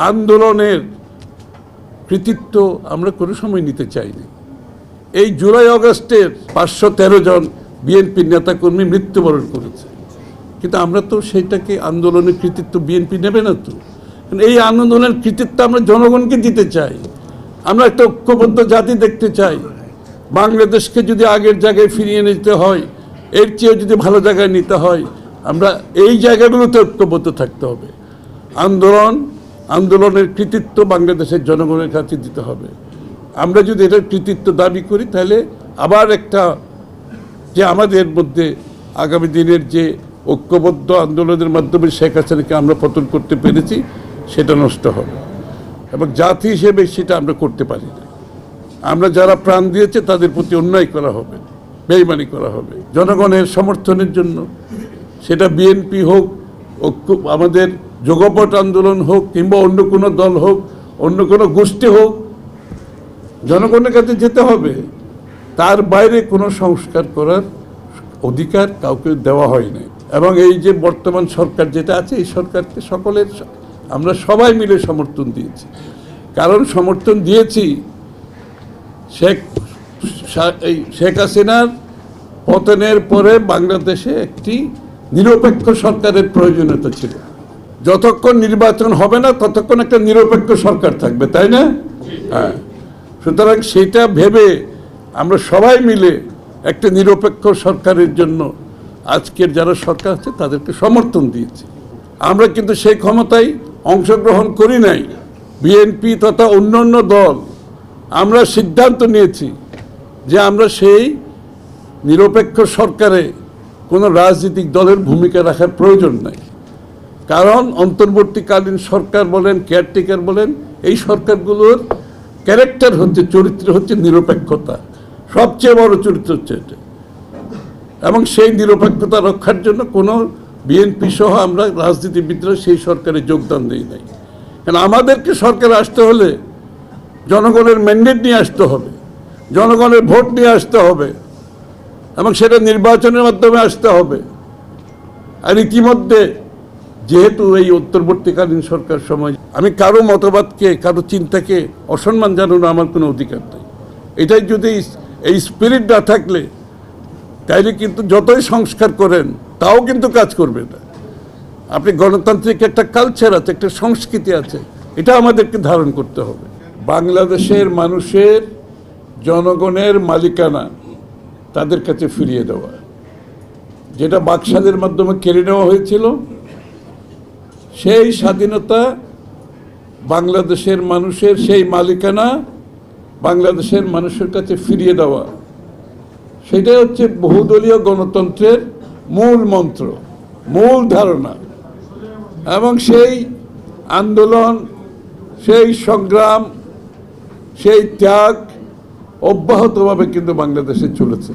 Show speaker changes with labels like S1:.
S1: আন্দোলনের কৃতিত্ব আমরা কোনো সময় নিতে চাইনি। এই জুলাই আগস্টের 513 জন বিএনপির নেতাকর্মী মৃত্যুবরণ করেছে, কিন্তু আমরা তো সেটাকে আন্দোলনের কৃতিত্ব বিএনপি নেবে না তো। এই আন্দোলনের কৃতিত্ব আমরা জনগণকে দিতে চাই। আমরা একটা ঐক্যবদ্ধ জাতি দেখতে চাই। বাংলাদেশকে যদি আগের জায়গায় ফিরিয়ে নিতে হয়, এর চেয়েও যদি ভালো জায়গায় নিতে হয়, আমরা এই জায়গাগুলোতে ঐক্যবদ্ধ থাকতে হবে। আন্দোলনের কৃতিত্ব বাংলাদেশের জনগণের কাছে দিতে হবে। আমরা যদি এটার কৃতিত্ব দাবি করি, তাহলে আবার একটা যে আমাদের মধ্যে আগামী দিনের যে ঐক্যবদ্ধ আন্দোলনের মাধ্যমে শেখ হাসিনাকে আমরা পতন করতে পেরেছি, সেটা নষ্ট হবে এবং জাতি হিসেবে সেটা আমরা করতে পারি না। আমরা যারা প্রাণ দিয়েছে তাদের প্রতি অন্যায় করা হবে, বেইমানি করা হবে জনগণের সমর্থনের জন্য। সেটা বিএনপি হোক, আমাদের যোগপট আন্দোলন হোক, কিংবা অন্য কোনো দল হোক, অন্য কোনো গোষ্ঠী হোক, জনগণের কাছে যেতে হবে। তার বাইরে কোনো সংস্কার করার অধিকার কাউকে দেওয়া হয় না। এবং এই যে বর্তমান সরকার যেটা আছে, এই সরকারকে আমরা সবাই মিলে সমর্থন দিয়েছি। কারণ সমর্থন দিয়েছি শেখ হাসিনার পতনের পরে বাংলাদেশে একটি নিরপেক্ষ সরকারের প্রয়োজনীয়তা ছিল। যতক্ষণ নির্বাচন হবে না ততক্ষণ একটা নিরপেক্ষ সরকার থাকবে, তাই না? হ্যাঁ, সুতরাং সেটা ভেবে আমরা সবাই মিলে একটা নিরপেক্ষ সরকারের জন্য আজকের যারা সরকার আছে তাদেরকে সমর্থন দিয়েছি। আমরা কিন্তু সেই ক্ষমতায় অংশগ্রহণ করি নাই। বিএনপি তথা অন্যান্য দল আমরা সিদ্ধান্ত নিয়েছি যে আমরা সেই নিরপেক্ষ সরকারে কোনো রাজনৈতিক দলের ভূমিকা রাখার প্রয়োজন নাই। কারণ অন্তর্বর্তীকালীন সরকার বলেন, কেয়ারটেকার বলেন, এই সরকারগুলোর ক্যারেক্টার হচ্ছে, চরিত্র হচ্ছে নিরপেক্ষতা। সবচেয়ে বড় চরিত্র হচ্ছে এটা। এবং সেই নিরপেক্ষতা রক্ষার জন্য কোনো বিএনপি সহ আমরা রাজনীতিবিদরা সেই সরকারে যোগদান দিই নাই। কারণ আমাদেরকে সরকারে আসতে হলে জনগণের ম্যান্ডেট নিয়ে আসতে হবে, জনগণের ভোট নিয়ে আসতে হবে, এবং সেটা নির্বাচনের মাধ্যমে আসতে হবে। আর ইতিমধ্যে যেহেতু এই অন্তর্বর্তীকালীন সরকার সময় আমি কারো মতবাদকে, কারো চিন্তাকে অসম্মান জানানো আমার কোনো অধিকার নেই। এটাই যদি এই স্পিরিট না থাকলে তাইলে কিন্তু যতই সংস্কার করেন তাও কিন্তু কাজ করবে না। আপনি গণতান্ত্রিক একটা কালচার আছে, একটা সংস্কৃতি আছে, এটা আমাদেরকে ধারণ করতে হবে। বাংলাদেশের মানুষের, জনগণের মালিকানা তাদের কাছে ফিরিয়ে দেওয়া, যেটা বাকশালের মাধ্যমে কেড়ে নেওয়া হয়েছিল, সেই স্বাধীনতা বাংলাদেশের মানুষের, সেই মালিকানা বাংলাদেশের মানুষের কাছে ফিরিয়ে দেওয়া, সেটাই হচ্ছে বহুদলীয় গণতন্ত্রের মূল মন্ত্র, মূল ধারণা। এবং সেই আন্দোলন, সেই সংগ্রাম, সেই ত্যাগ অব্যাহতভাবে কিন্তু বাংলাদেশে চলেছে।